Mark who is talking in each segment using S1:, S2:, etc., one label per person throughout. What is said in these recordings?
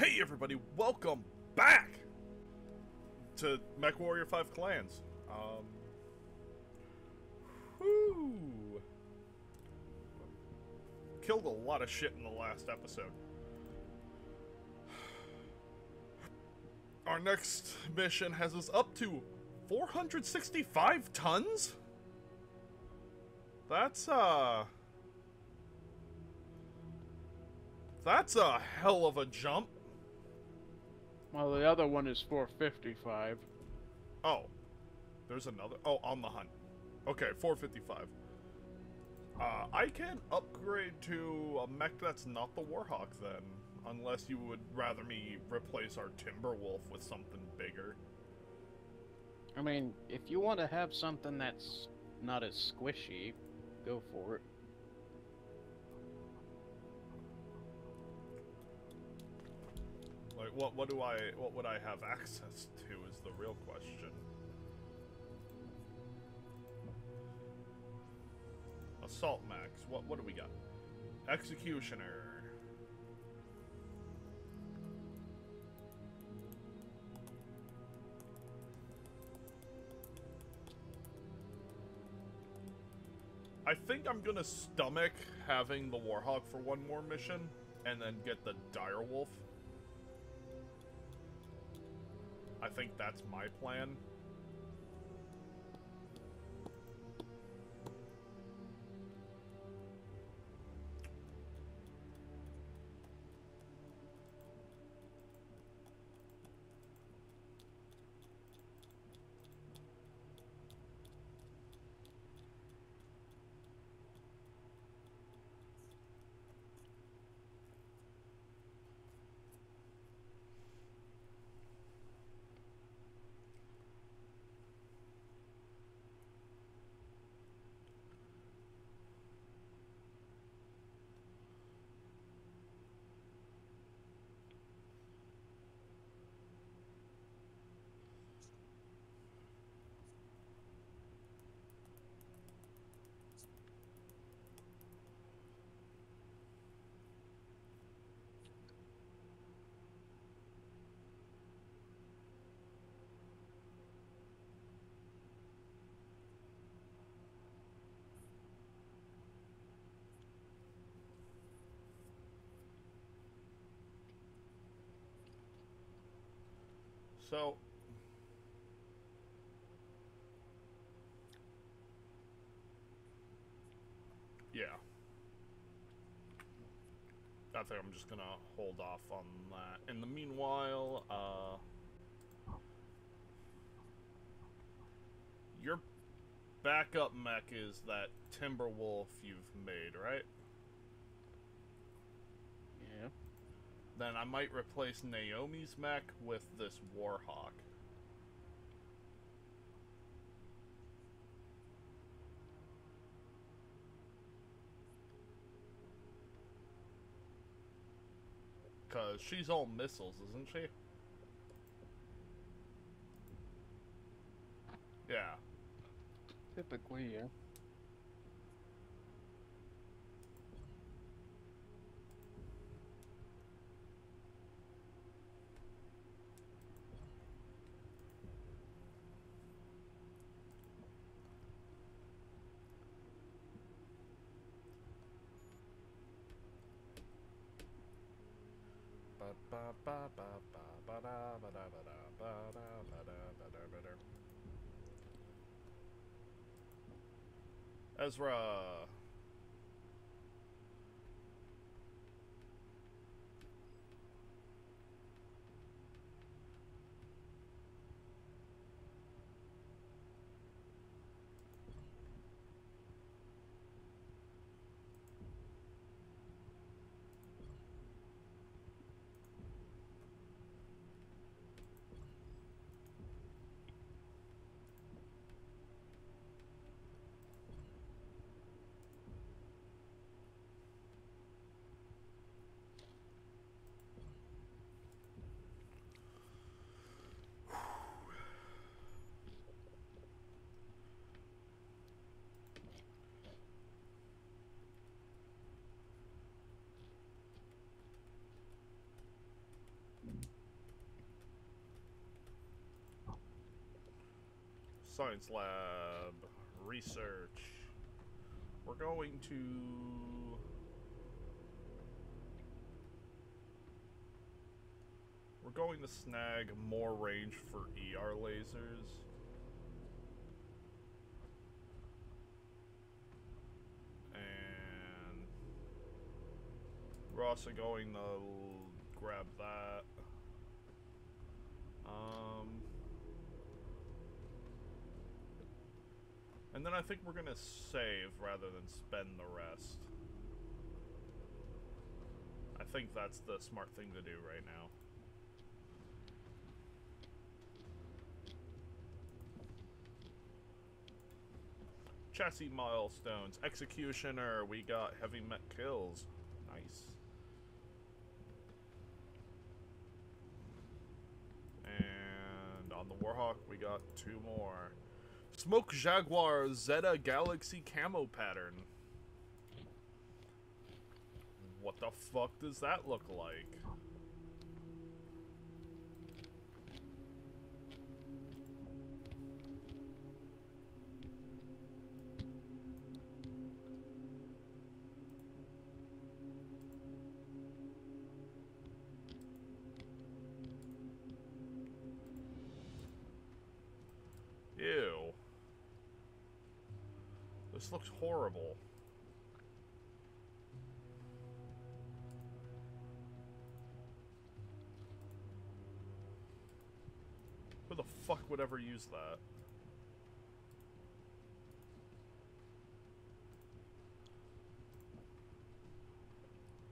S1: Hey everybody, welcome back to MechWarrior 5 Clans. Whew. Killed a lot of shit in the last episode. Our next mission has us up to 465 tons? That's a hell of a jump.
S2: Well, the other one is 455.
S1: Oh. There's another. Oh, on the hunt. Okay, 455. I can upgrade to a mech that's not the Warhawk then. Unless you would rather me replace our Timberwolf with something bigger.
S2: I mean, if you want to have something that's not as squishy, go for it.
S1: Like, what would I have access to is the real question. Assault Max, what do we got? Executioner. I think I'm gonna stomach having the Warhawk for one more mission, and then get the Direwolf. I think that's my plan. So, yeah. I think I'm just gonna hold off on that. In the meanwhile, your backup mech is that Timberwolf you've made, right?
S2: Yeah.
S1: Then I might replace Naomi's mech with this Warhawk. Cause she's all missiles, isn't she? Yeah.
S2: Typically, yeah.
S1: Ezra. Science lab. Research. We're going to... We're going to snag more range for ER lasers. And we're also going to grab that. And then I think we're gonna save rather than spend the rest. I think that's the smart thing to do right now. Chassis milestones. Executioner, we got heavy mech kills. Nice. And on the Warhawk, we got 2 more. Smoke Jaguar Zeta Galaxy camo pattern. What the fuck does that look like? Ew. This looks horrible. Who the fuck would ever use that?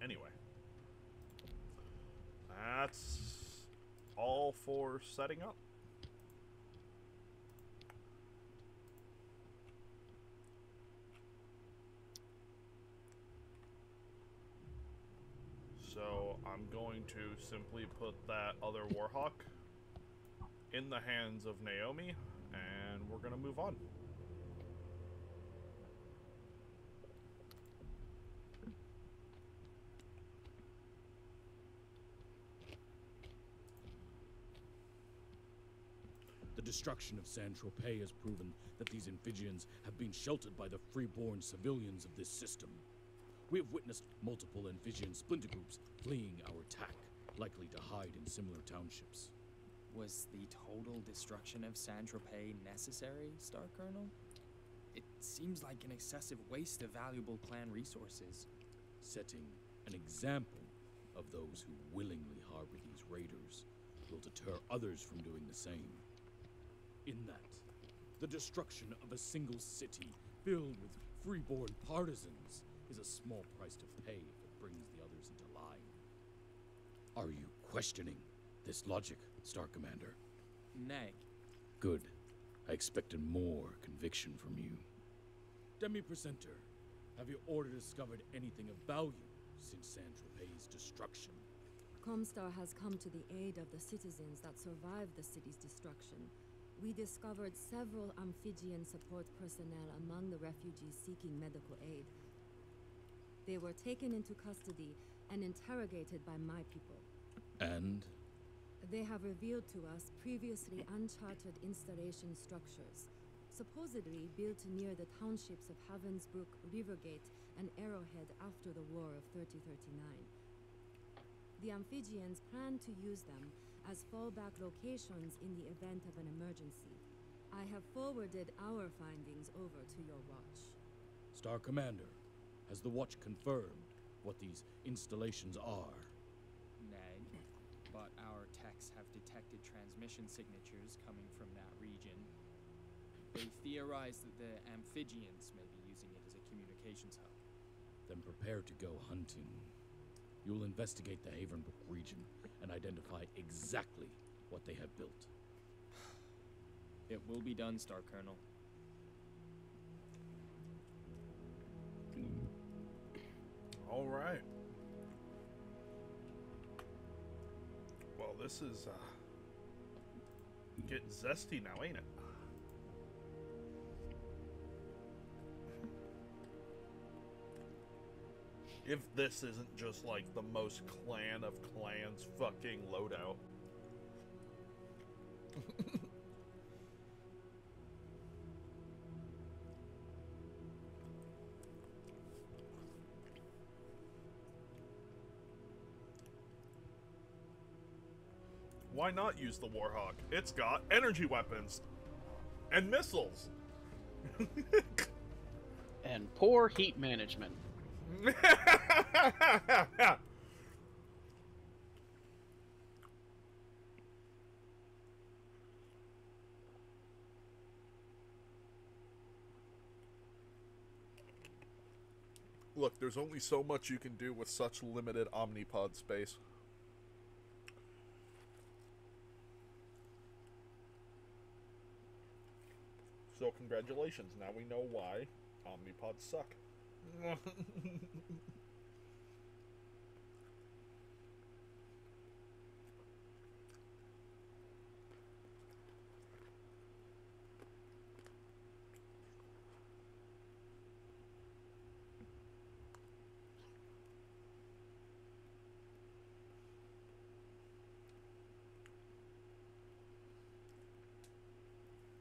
S1: Anyway. That's all for setting up. So I'm going to simply put that other Warhawk in the hands of Naomi, and we're gonna move on.
S3: The destruction of Saint-Tropez has proven that these amphibians have been sheltered by the freeborn civilians of this system. We have witnessed multiple amphibian splinter groups fleeing our attack, likely to hide in similar townships.
S4: Was the total destruction of Saint-Tropez necessary, Star Colonel? It seems like an excessive waste of valuable clan resources.
S3: Setting an example of those who willingly harbor these raiders will deter others from doing the same. In that, the destruction of a single city filled with freeborn partisans is a small price to pay if it brings the others into line. Are you questioning this logic, Star Commander?
S4: Nay.
S3: Good. I expected more conviction from you. Demi-Presenter, have you or discovered anything of value since Saint-Tropez's destruction?
S5: Comstar has come to the aid of the citizens that survived the city's destruction. We discovered several amphibian support personnel among the refugees seeking medical aid. They were taken into custody and interrogated by my people.
S3: And?
S5: They have revealed to us previously uncharted installation structures, supposedly built near the townships of Havensbrook, Rivergate, and Arrowhead after the War of 3039. The amphibians plan to use them as fallback locations in the event of an emergency. I have forwarded our findings over to your watch.
S3: Star Commander, has the watch confirmed what these installations are?
S4: Nay, but our techs have detected transmission signatures coming from that region. They theorize that the amphibians may be using it as a communications hub.
S3: Then prepare to go hunting. You will investigate the Havenbrook region and identify exactly what they have built.
S4: It will be done, Star Colonel.
S1: All right. Well, this is getting zesty now, ain't it? If this isn't just like the most clan of clans fucking loadout. Why not use the Warhawk? It's got energy weapons and missiles.
S2: And poor heat management.
S1: Look, there's only so much you can do with such limited omnipod space. So congratulations, now we know why omnipods suck.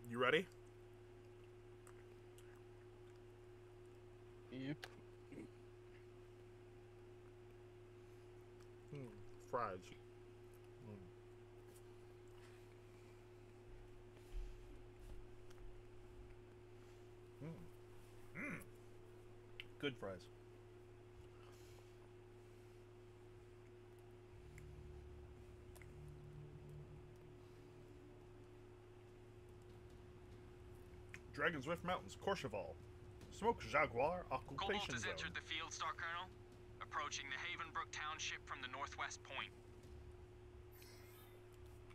S1: You ready?
S2: Yep.
S1: Fries. Good fries. Dragon's Rift Mountains, Courchevel. Smoke Jaguar
S6: Cobalt
S1: occupation
S6: has
S1: zone.
S6: entered the field, Star Colonel. Approaching the Havenbrook township from the northwest point.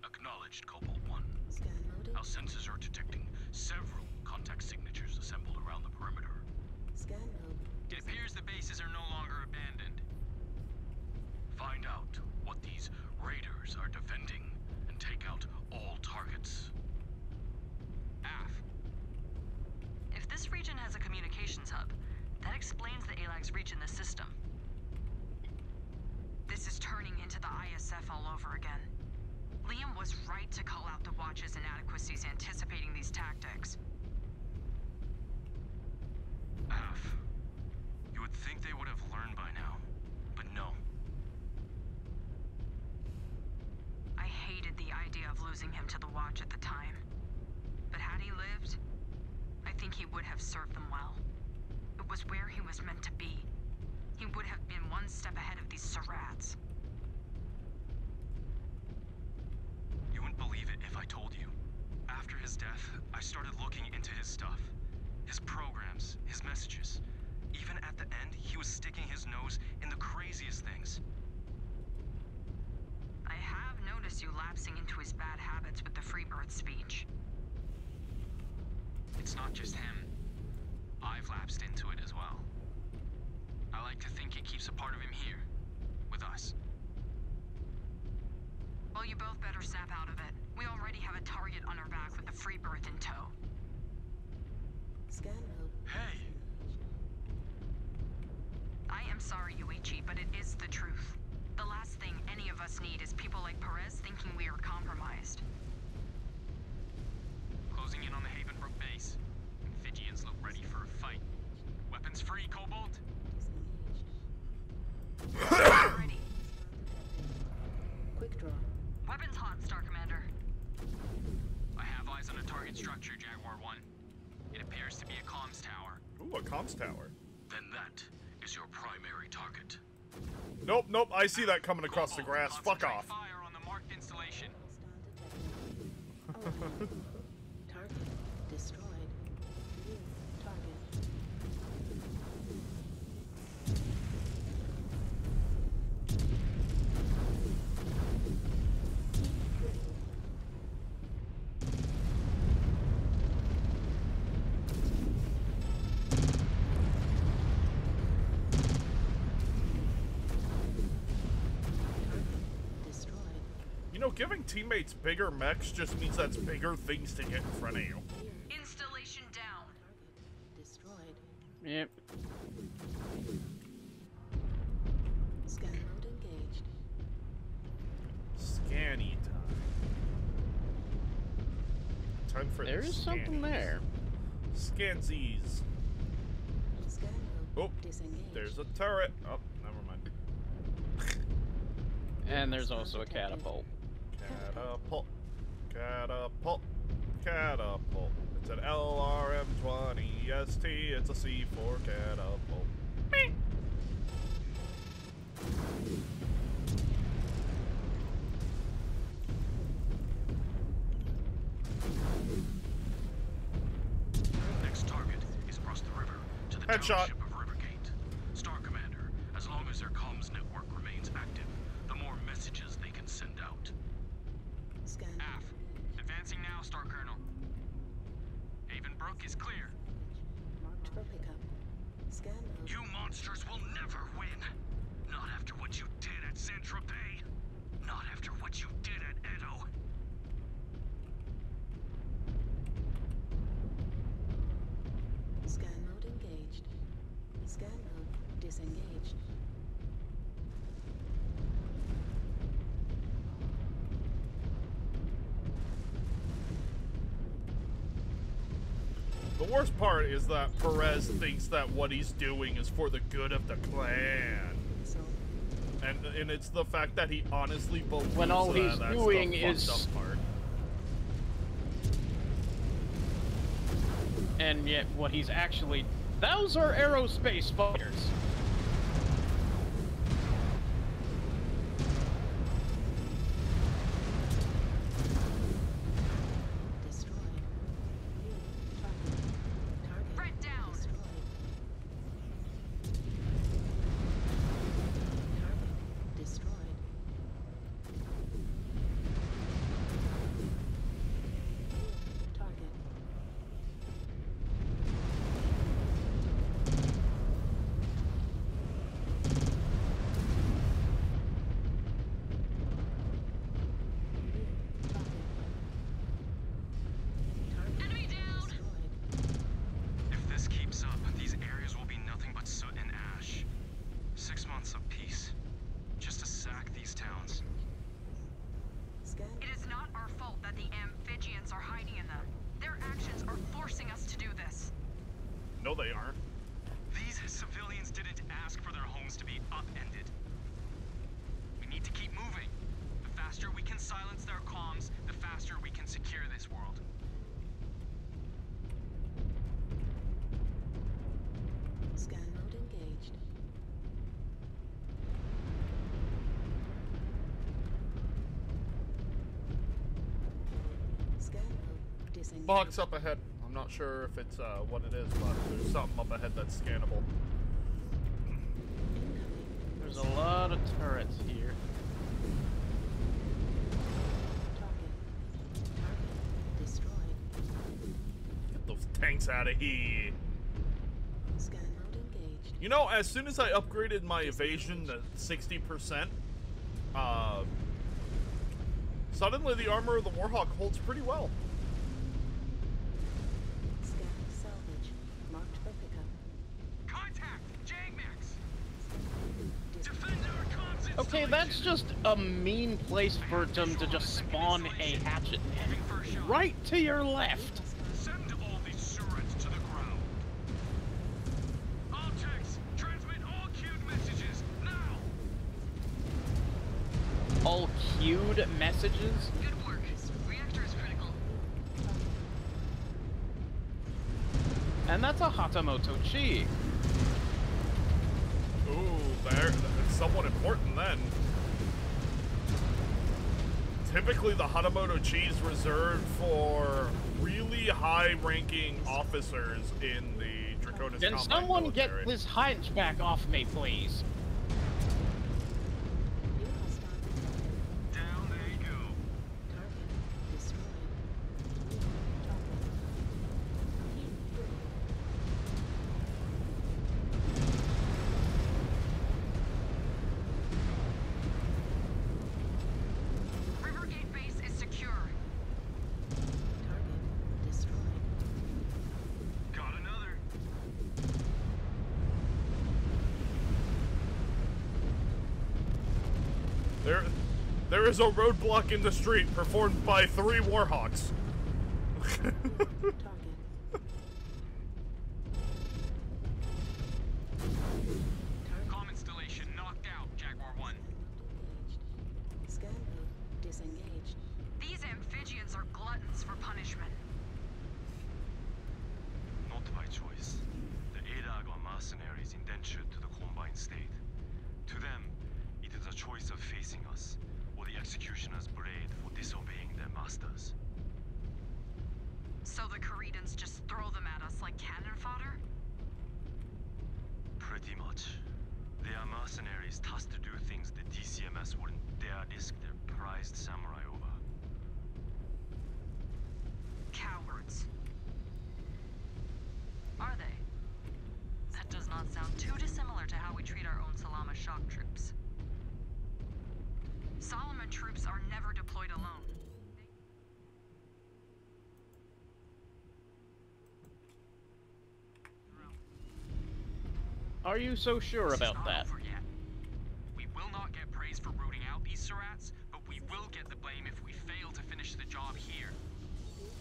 S7: Acknowledged, Cobalt 1.
S8: Scan loaded.
S7: Our sensors are detecting several contact signatures assembled around the perimeter.
S8: Scan mode.
S6: It appears the bases are no longer abandoned.
S7: Find out what these raiders are defending and take out all targets.
S6: AF.
S9: If this region has a communications hub, that explains the ALAG's reach in the system. This is turning into the ISF all over again. Liam was right to call out the Watch's inadequacies anticipating these tactics.
S7: AF. You would think they would have learned by now, but no.
S9: I hated the idea of losing him to the Watch at the time. But had he lived, I think he would have served them well. It was where he was meant to be. He would have been one step ahead of these Sarats.
S7: You wouldn't believe it if I told you. After his death, I started looking into his stuff. His programs, his messages. Even at the end, he was sticking his nose in the craziest things.
S9: I have noticed you lapsing into his bad habits with the Freebird speech.
S6: It's not just him. I've lapsed into it as well. I like to think it keeps a part of him here, with us.
S9: Well, you both better snap out of it. We already have a target on our back with the Freebird in tow.
S8: Scan mode.
S7: Hey!
S9: I am sorry, Yuichi, but it is the truth. The last thing any of us need is people like Perez thinking we are compromised.
S6: Closing in on the Havenbrook base. Amphibians look ready for a fight. Weapons free, Cobalt?
S9: Ready.
S8: Quick draw.
S9: Weapons hot, Star Commander.
S6: I have eyes on a target structure, Jaguar 1. It appears to be a comms tower.
S1: Ooh, a comms tower.
S7: Then that is your primary target.
S1: Nope, nope, I see that coming across the
S6: Cobalt,
S1: grass. Fuck
S6: concentrate
S1: off.
S6: Fire on the marked installation.
S8: Star detected. Target destroyed. New target. Destroyed.
S1: You know, giving teammates bigger mechs just means that's bigger things to get in front of you.
S9: Installation down.
S8: Target destroyed.
S2: Yep.
S8: Scan mode engaged.
S1: Scanny time. Time for
S2: There
S1: the
S2: is something
S1: scannies.
S2: there.
S1: Scansies.
S8: Scan mode
S1: Oh,
S8: disengaged.
S1: there's a turret. Oh, never mind.
S2: And there's also a catapult.
S1: Catapult. Catapult. Catapult. It's an LRM-20 ST. It's a C4 catapult. Beep.
S7: Next target is across the river to the
S1: Headshot.
S7: township of Rivergate. Star Commander, as long as their comms network remains active, the more messages they can send out.
S8: Scan.
S6: Af. Advancing now, Star Colonel. Havenbrook is clear.
S8: Marked for pickup. Scan mode.
S7: You monsters will never win! Not after what you did at Saint-Tropez! Not after what you did at Edo!
S8: Scan mode engaged. Scan mode disengaged.
S1: The worst part is that Perez thinks that what he's doing is for the good of the clan.
S8: So,
S1: And it's the fact that he honestly believes
S2: When all
S1: that
S2: he's
S1: that's
S2: doing
S1: the
S2: is-
S1: fucked up part.
S2: And yet, what he's actually... Those are aerospace fighters.
S8: destroyed. Target. Target.
S9: Threat down.
S8: Destroyed. Target destroyed. Target.
S9: Enemy down.
S7: If this keeps up, these areas will be nothing but soot and ash. 6 months of peace. Just to sack these towns.
S8: Scan.
S9: It is not our fault that the amphibians are hiding in them. Their actions are forcing us to do this.
S1: No, they aren't.
S7: These civilians didn't ask for their homes to be upended. We need to keep moving. The faster we can silence their comms, the faster we can secure this world.
S8: Scan mode engaged. Scan mode disengaged.
S1: Box up ahead. I'm not sure if it's what it is, but there's something up ahead that's scannable.
S8: Incoming.
S2: There's a lot of turrets here.
S8: Target. Target destroyed.
S1: Get those tanks out of here.
S8: Scan mode engaged.
S1: You know, as soon as I upgraded my evasion to 60%, suddenly the armor of the Warhawk holds pretty well.
S8: Scan salvage. Marked for pickup.
S7: Contact! JMax! Defend our comms
S2: Okay, that's just a mean place for them to just spawn a hatchet man. Right to your left.
S7: Send all these surrets to the ground. All techs, transmit all queued messages, now!
S2: All queued messages.
S9: Good work. Reactor is critical.
S2: And that's a Hatamoto Chi.
S1: Ooh, that's somewhat important then. Typically, the Hatamoto Chi is reserved for really high-ranking officers in the Draconis
S2: Can
S1: Combat
S2: someone get
S1: military.
S2: this hunchback off me, please?
S8: New hostile detected.
S7: Down they go.
S8: Target destroyed. Target.
S9: Rivergate base is secure.
S8: Target destroyed.
S7: Got another.
S1: There is a roadblock in the street performed by 3 Warhawks.
S8: Target.
S6: Comm installation knocked out, Jaguar 1.
S8: Engaged. Scan mode disengaged.
S7: Yeah, disk their prized samurai over.
S9: Cowards. Are they? That does not sound too dissimilar to how we treat our own Salama shock troops. Solomon troops are never deployed alone.
S2: Are you so sure about that?
S7: Over yet. We will not get praise for rooting out these Surats, but we will get the blame if we fail to finish the job here.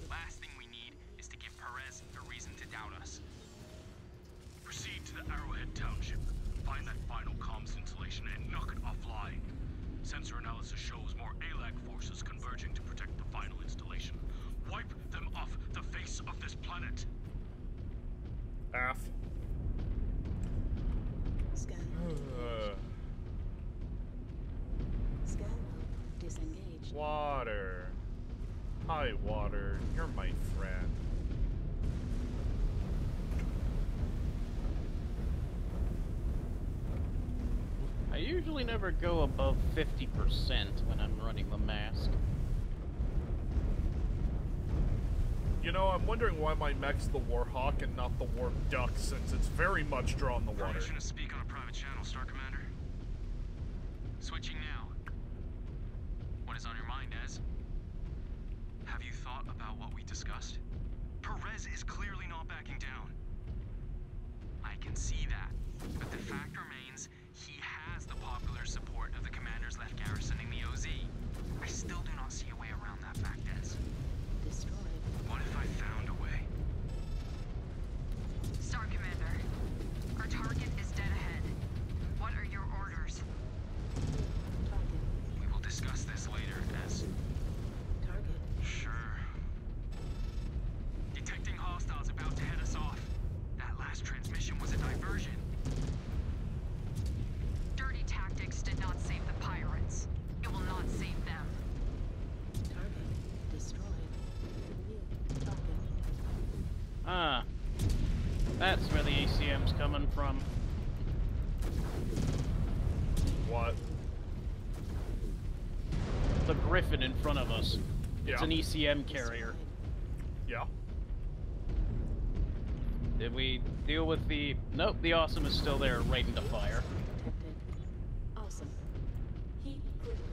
S7: Last thing we need is to give Perez a reason to doubt us. Proceed to the Arrowhead Township. Find that final comms installation and knock it offline. Sensor analysis shows more ALAC forces converging to protect the final installation. Wipe them off the face of this planet.
S1: Af.
S8: Scan mode. Scan mode disengaged.
S1: Water. Hi, Water. You're my friend.
S2: I usually never go above 50% when I'm running the mask.
S1: You know, I'm wondering why my mech's the Warhawk and not the War Duck, since it's very much drawn the water.
S7: Permission to speak on a private channel, Star Commander. Switching now. What is on your mind, Ez? Have you thought about what we discussed? Perez is clearly not backing down. I can see that, but the fact remains he has the popular support of the commanders left garrisoning the OZ. I still do not see a way around that fact, Ez.
S8: Destroyed.
S7: What if I found a way?
S9: Star Commander, our target is dead ahead. What are your orders?
S8: Target.
S7: We will discuss this later, Ez.
S8: Target.
S7: Sure. Detecting hostiles about to head us off. That last transmission was a diversion.
S9: Dirty tactics did not save the pirates. It will not save them.
S8: Target destroyed. New target.
S2: Ah. That's where the ACM's coming from.
S1: What?
S2: The Griffin in front of us. It's
S1: Yeah.
S2: an ECM carrier.
S1: Yeah.
S2: Did we deal with the... Nope, the Awesome is still there, waiting to fire.
S8: Detected. Awesome. Heat critical.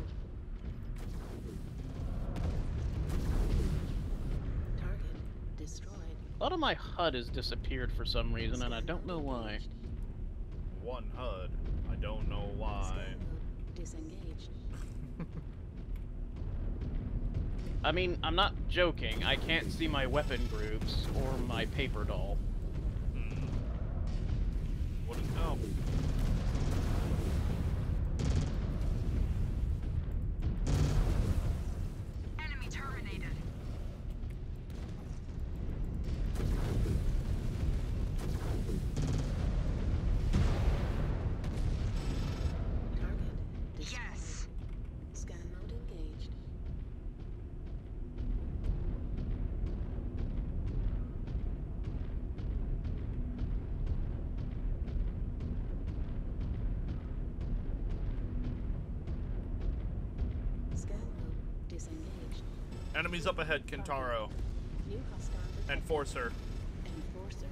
S8: Target destroyed.
S2: A lot of my HUD has disappeared for some reason, and I don't know why.
S1: One HUD. I don't know why.
S8: Scan mode disengaged.
S2: I mean, I'm not joking. I can't see my weapon groups or my paper doll.
S1: Wouldn't know.
S9: Enemy terminated.
S8: Target destroyed.
S9: Yes.
S8: Scan mode engaged. Scan mode disengaged.
S1: Enemies up ahead, Kintaro.
S8: New hostile detected.
S1: Enforcer.
S8: Enforcer.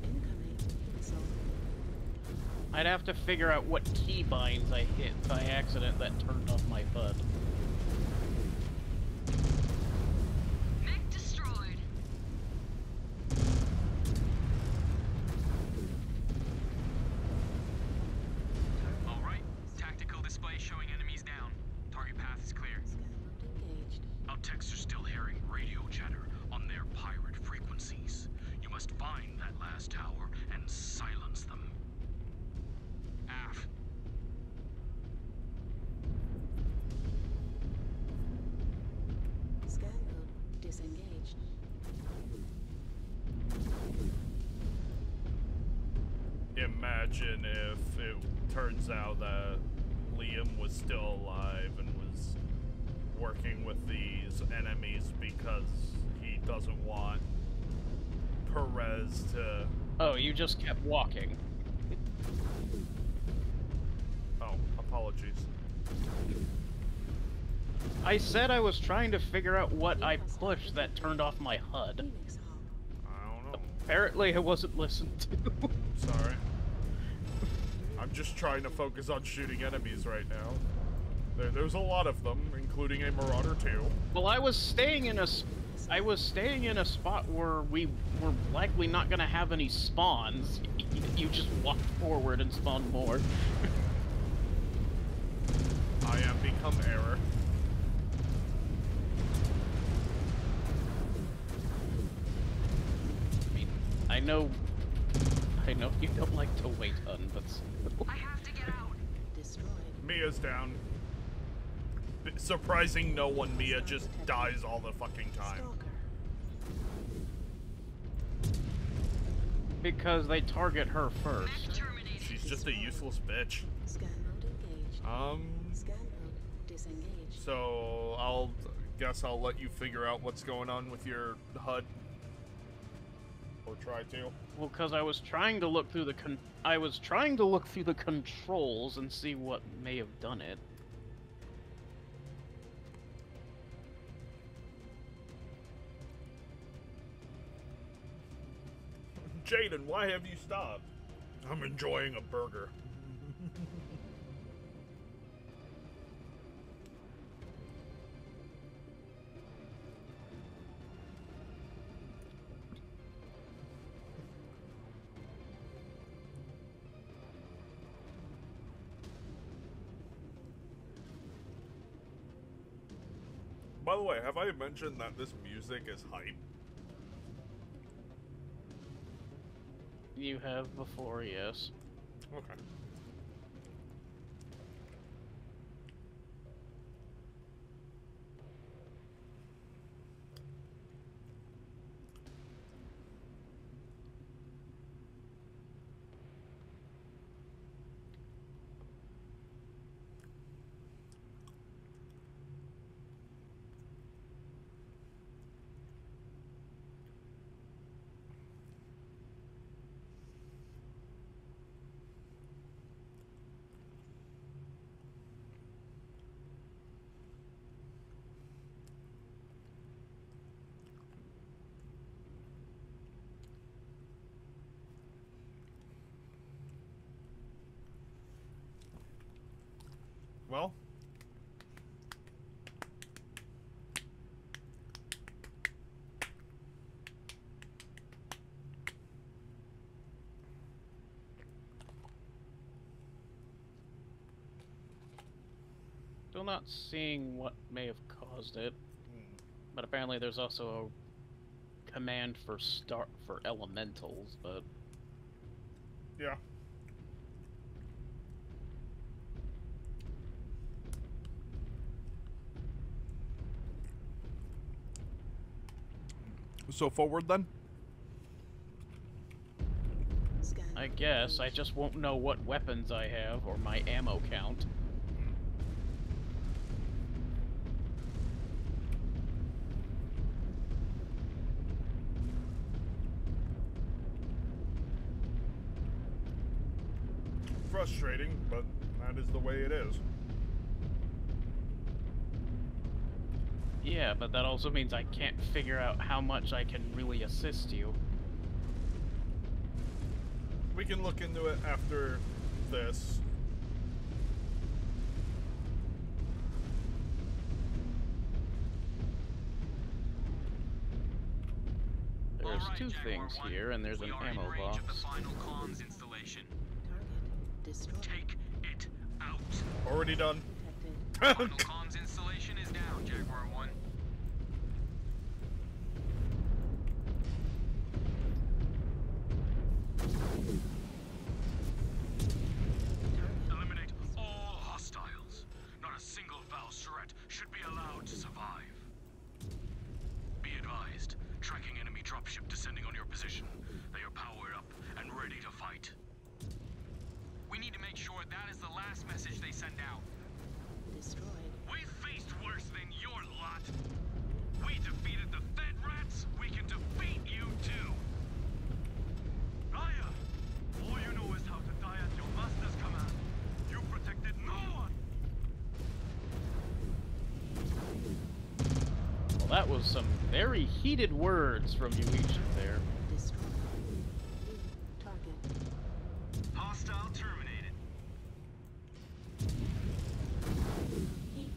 S8: Incoming missile.
S2: I'd have to figure out what keybinds I hit by accident that turned off my HUD.
S9: Mech destroyed.
S7: All right. Tactical display showing enemies down. Target path is clear.
S8: Scan mode engaged.
S7: Our techs are still hearing radio chatter on their pirate frequencies. You must find that last tower and silence them. Af.
S8: Scan mode disengaged.
S1: Imagine if it turns out that Liam was still alive and was working with these enemies because he doesn't want Perez to...
S2: Oh, you just kept walking.
S1: Apologies.
S2: I said I was trying to figure out what I pushed that turned off my HUD.
S8: Phoenix Hall.
S1: I don't know.
S2: Apparently I wasn't listened to.
S1: Sorry. I'm just trying to focus on shooting enemies right now. There's a lot of them, including a Marauder too.
S2: Well, I was staying in a spot where we were likely not gonna have any spawns. You just walk forward and spawn more.
S1: I am become error.
S2: I know you don't like to wait, hun, but still.
S9: I have to get out.
S8: Destroyed.
S1: Mia's down. Surprising no one, Mia just dies all the fucking time.
S8: Stalker.
S2: Because they target her first.
S1: She's just a useless bitch.
S8: Scan mode engaged. Scan mode disengaged.
S1: So I'll guess I'll let you figure out what's going on with your HUD. Or try to.
S2: Well, because I was trying to look through the controls and see what may have done it.
S1: Jaden, why have you stopped? I'm enjoying a burger. By the way, have I mentioned that this music is hype?
S2: You have before, yes.
S1: Okay. Well,
S2: Still not seeing what may have caused it, but apparently there's also a command for elementals, but
S1: yeah. So forward then?
S8: Scan
S2: I
S8: mode
S2: guess I
S8: engaged.
S2: just won't know what weapons I have or my ammo count.
S1: Frustrating, but that is the way it is.
S2: Yeah, but that also means I can't figure out how much I can really assist you.
S1: We can look into it after this.
S2: There's
S6: All right,
S2: two
S6: Jaguar
S2: things
S6: 1.
S2: here, and there's
S6: We
S2: an
S6: are
S2: ammo
S6: in range of the
S2: box.
S6: final comms installation.
S8: Target destroyed.
S6: Take it out.
S1: Already done.
S8: Detected.
S6: Final comms installation is down, Jaguar 1.
S8: Target.
S6: Eliminate all hostiles. Not a single foul threat should be allowed to survive. Be advised, tracking enemy dropship descending on your position. They are powered up and ready to fight. We need to make sure that is the last message they send out.
S8: Destroyed.
S6: We've faced worse than your lot. We defeated the Fed rats. We can defeat you too. Aya, all you know is how to die at your master's command. You protected no one.
S2: that was some very heated words from you each there.
S8: Destroy. Target.
S7: Hostile terminated.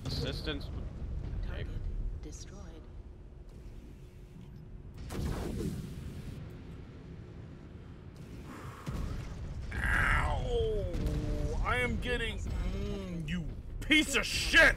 S2: Assistance.
S8: Target destroyed.
S1: Ow! I am getting... you piece of shit!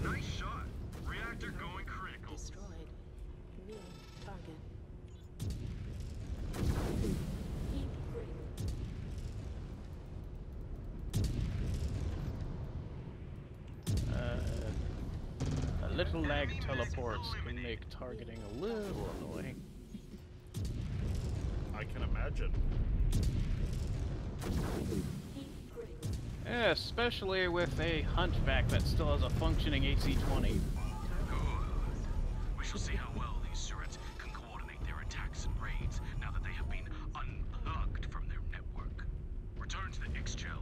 S7: Nice shot. Reactor going critical.
S8: Destroyed. New target.
S2: Little lag teleports can make targeting a little annoying.
S1: I can imagine.
S2: Yeah, especially with a hunchback that still has a functioning AC-20.
S6: Good. We shall see how well these turrets can coordinate their attacks and raids now that they have been unplugged from their network. Return to the X-Shell.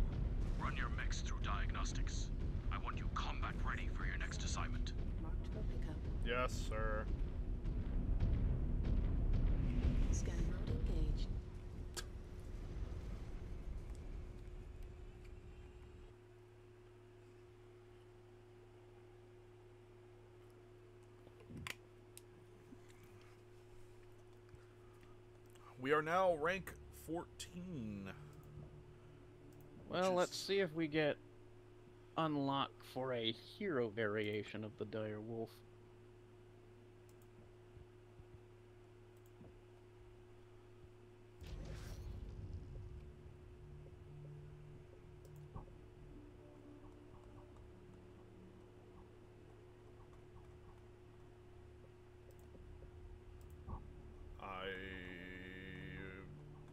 S6: Run your mechs through diagnostics. I want you combat ready for your next assignment.
S8: Marked for pickup.
S1: Yes, sir.
S8: Scan mode engaged.
S1: We are now rank 14.
S2: Well, let's see if we get unlock for a hero variation of the Dire Wolf.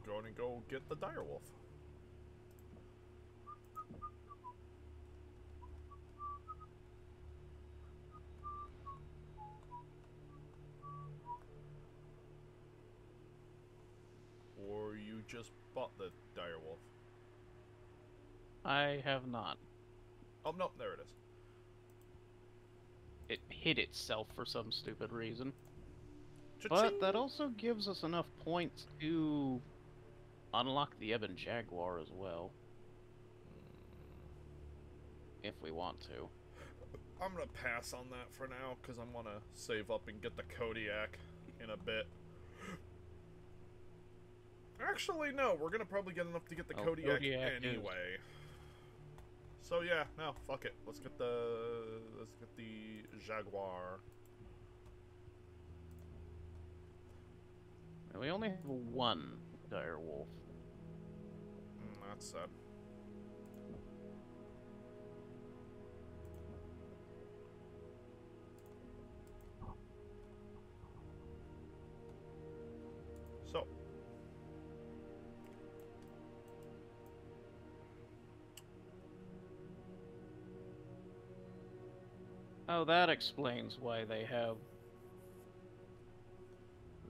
S1: Going to go get the Dire Wolf. Or you just bought the Dire Wolf?
S2: I have not.
S1: Oh, no, there it is.
S2: It hid itself for some stupid reason.
S1: Cha-ching!
S2: But that also gives us enough points to unlock the Ebon Jaguar as well. If we want to.
S1: I'm gonna pass on that for now, because I want to save up and get the Kodiak in a bit. Actually, no, we're gonna probably get enough to get the Kodiak anyway. So yeah, no, fuck it. Let's get the Jaguar.
S2: We only have one Dire Wolf.
S1: That's sad. So.
S2: Oh, that explains why they have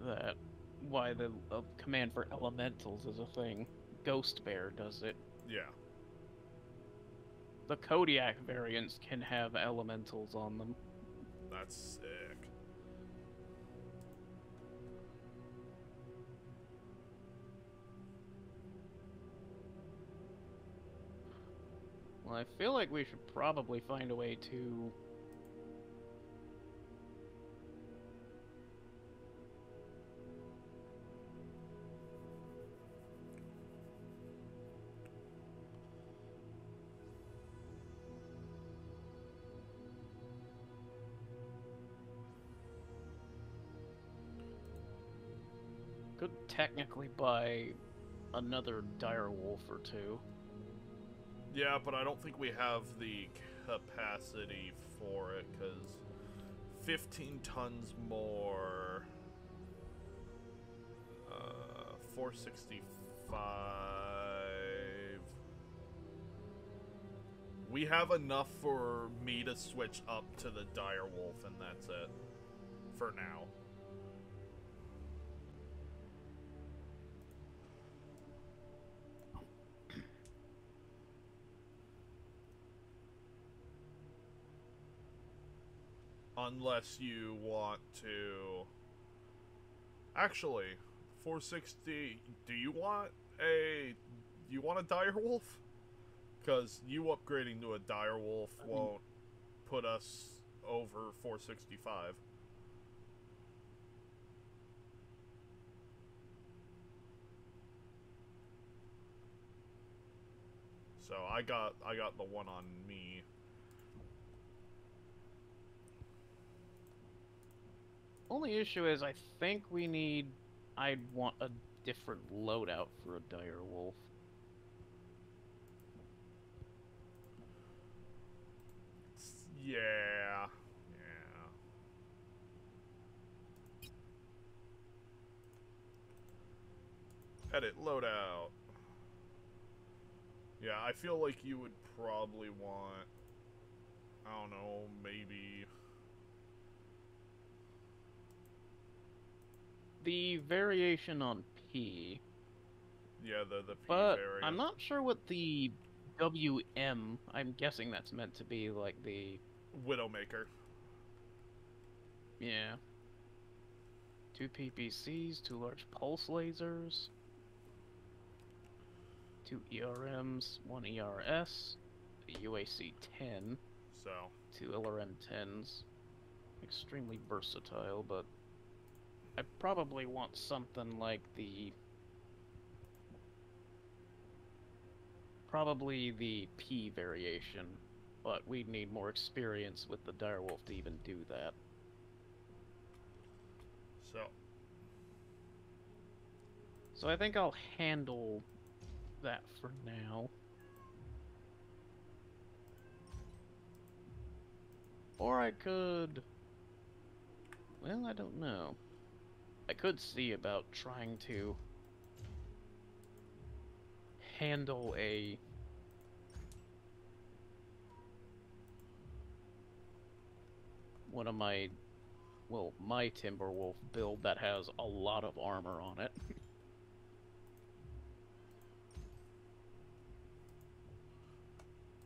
S2: that. Why the command for elementals is a thing. Ghost Bear does it.
S1: Yeah.
S2: The Kodiak variants can have elementals on them.
S1: That's sick.
S2: Well, I feel like we should probably find a way to... Could technically buy another Dire Wolf or two.
S1: Yeah, but I don't think we have the capacity for it, because 15 tons more, 465, We have enough for me to switch up to the direwolf, and that's it. For now. Unless you want to... Actually, 460, do you want a direwolf? Because you upgrading to a direwolf won't put us over 465. So I got the one on me.
S2: Only issue is I think I'd want a different loadout for a direwolf.
S1: Yeah. Edit loadout. Yeah, I feel like you would probably want, I don't know, maybe...
S2: The variation on P.
S1: Yeah, the P
S2: but
S1: variant.
S2: I'm not sure what the WM, I'm guessing that's meant to be like the...
S1: Widowmaker.
S2: Yeah. 2 PPCs, 2 large pulse lasers, 2 ERMs, 1 ERS, a UAC-10,
S1: So
S2: 2 LRM-10s. Extremely versatile, but I probably want something like probably the P variation, but we'd need more experience with the direwolf to even do that. So I think I'll handle that for now. Or I could... Well, I don't know. I could see about trying to handle one of my Timberwolf build that has a lot of armor on it.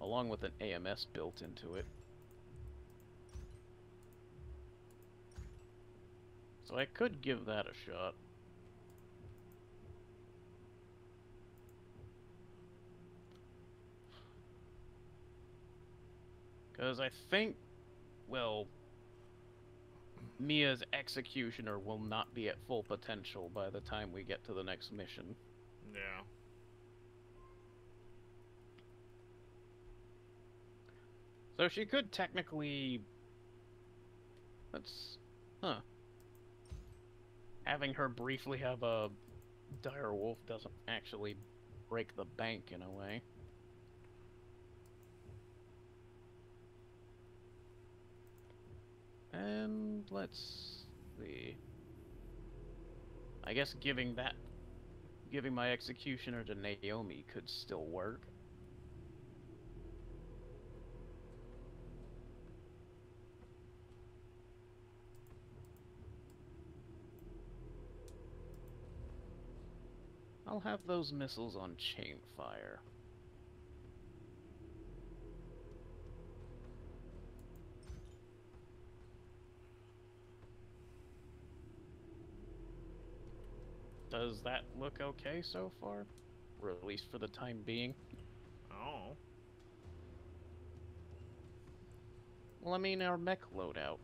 S2: Along with an AMS built into it. So I could give that a shot. Because I think, well, Mia's Executioner will not be at full potential by the time we get to the next mission.
S1: Yeah.
S2: So she could technically... Having her briefly have a direwolf doesn't actually break the bank in a way. And let's see. I guess giving my Executioner to Naomi could still work. I'll have those missiles on chain fire. Does that look okay so far? Or at least for the time being?
S1: Oh.
S2: Well, I mean, our mech loadout.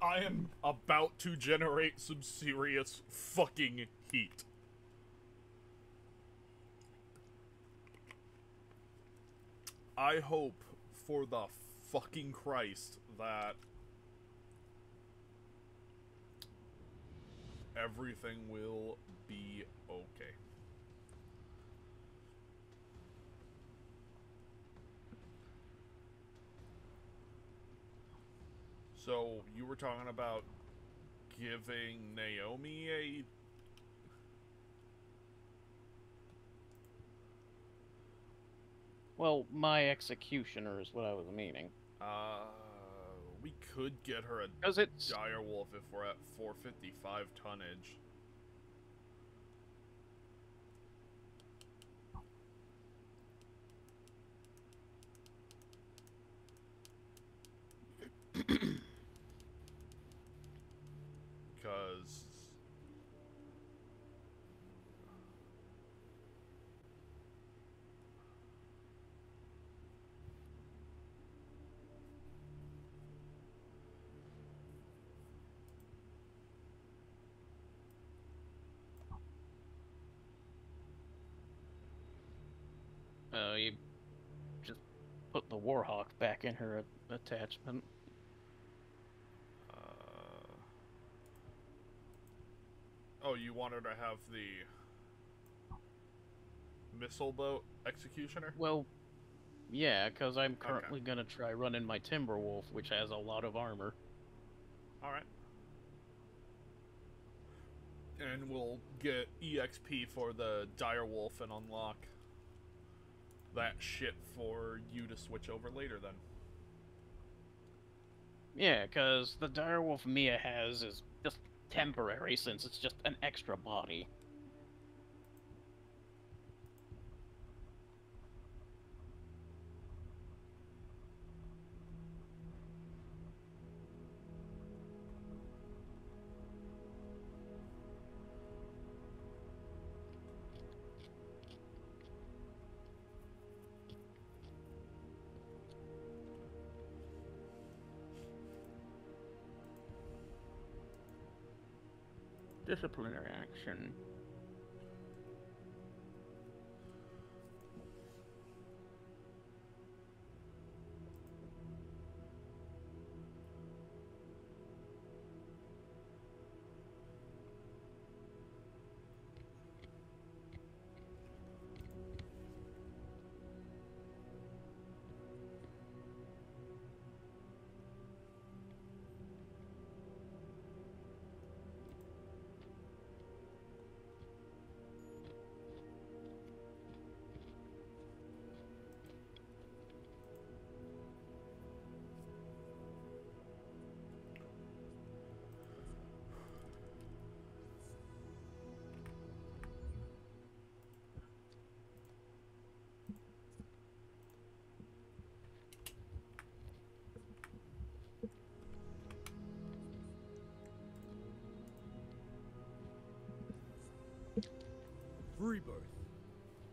S1: I am about to generate some serious fucking heat. I hope for the fucking Christ that everything will be okay. So, you were talking about giving Naomi a...
S2: Well, my executioner is what I was meaning.
S1: We could get her a
S2: Because it's...
S1: direwolf if we're at 455 tonnage. Because...
S2: you just put the Warhawk back in her attachment.
S1: Oh, you want her to have the missile boat executioner?
S2: Well, yeah, because I'm currently gonna try running my Timberwolf, which has a lot of armor.
S1: Alright. And we'll get EXP for the direwolf and unlock that shit for you to switch over later then.
S2: Yeah, because the direwolf Mia has is just temporary, since it's just an extra body. Disciplinary action.
S3: Rebirth.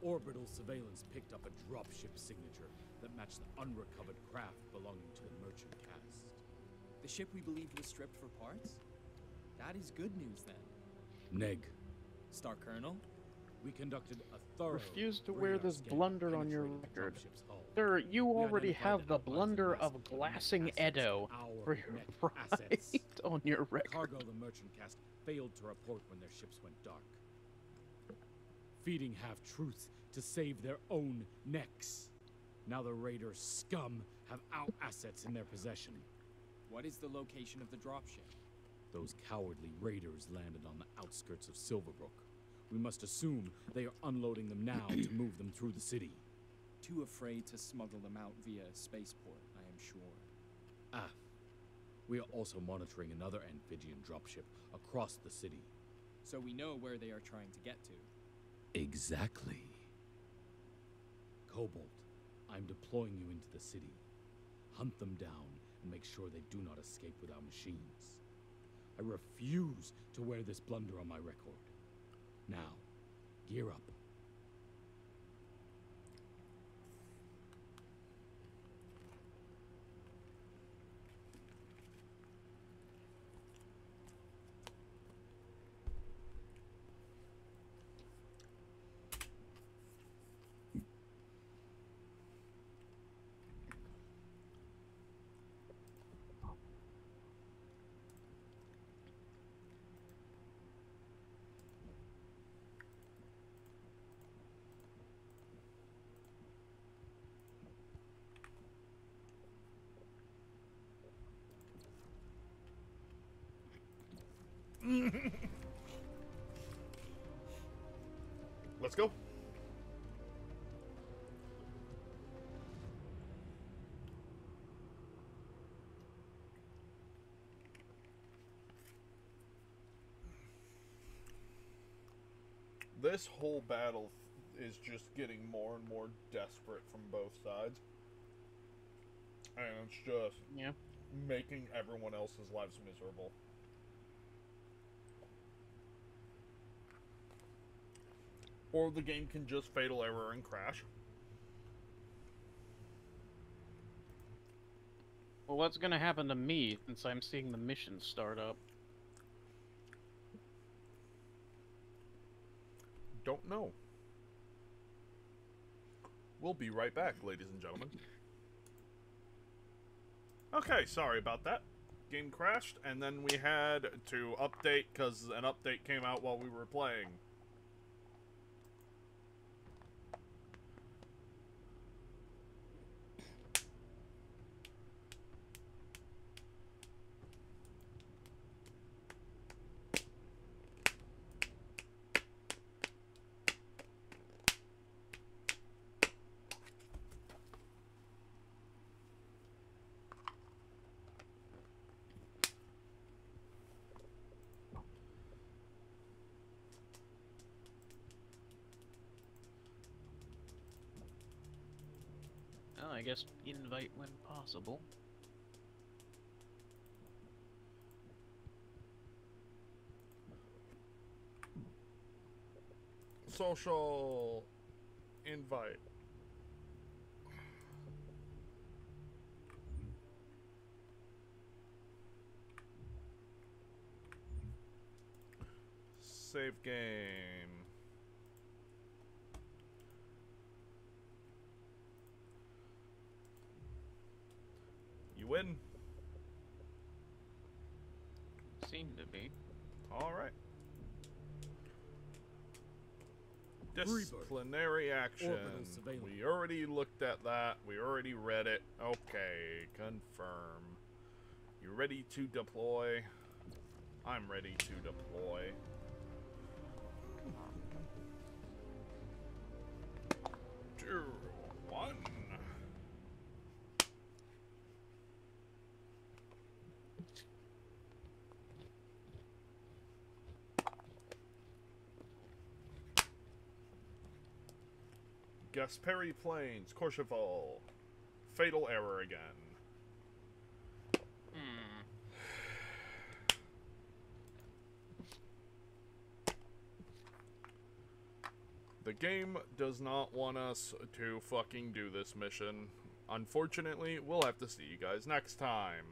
S3: Orbital surveillance picked up a dropship signature that matched the unrecovered craft belonging to the merchant caste.
S4: The ship we believed was stripped for parts? That is good news then.
S3: Neg.
S4: Star Colonel?
S3: We conducted a thorough...
S2: Refuse to wear
S3: radar
S2: this
S3: scan
S2: blunder on your
S3: penetrating the
S2: record.
S3: dropship's hull.
S2: Sir, you
S3: We
S2: already
S3: identified
S2: have the
S3: outlines
S2: blunder
S3: of
S2: of
S3: massive
S2: glassing
S3: assets,
S2: Edo
S3: our
S2: for your
S3: mech
S2: pride
S3: assets.
S2: on your record.
S3: Cargo the merchant caste failed to report when their ships went dark. Feeding half-truths to save their own necks. Now the raiders' scum have our assets in their possession.
S4: What is the location of the dropship?
S3: Those cowardly raiders landed on the outskirts of Silverbrook. We must assume they are unloading them now to move them through the city.
S4: Too afraid to smuggle them out via spaceport, I am sure.
S3: Ah. We are also monitoring another amphibian dropship across the city.
S4: So we know where they are trying to get to.
S3: Exactly. Cobalt, I'm deploying you into the city. Hunt them down and make sure they do not escape with our machines. I refuse to wear this blunder on my record. Now, gear up.
S1: Let's go. This whole battle is just getting more and more desperate from both sides. And it's just making everyone else's lives miserable. Or the game can just fatal error and crash.
S2: Well, what's gonna happen to me since I'm seeing the mission start up?
S1: Don't know. We'll be right back, ladies and gentlemen. Okay, sorry about that. Game crashed, and then we had to update because an update came out while we were playing.
S2: Oh, I guess invite when possible.
S1: Social invite. Save game. You win.
S2: Seem to be.
S1: Alright. Disciplinary action. We already looked at that. We already read it. Okay, confirm. You ready to deploy? I'm ready to deploy. 2, 1. Gasperi Plains, Courchevel. Fatal error again. The game does not want us to fucking do this mission. Unfortunately, we'll have to see you guys next time.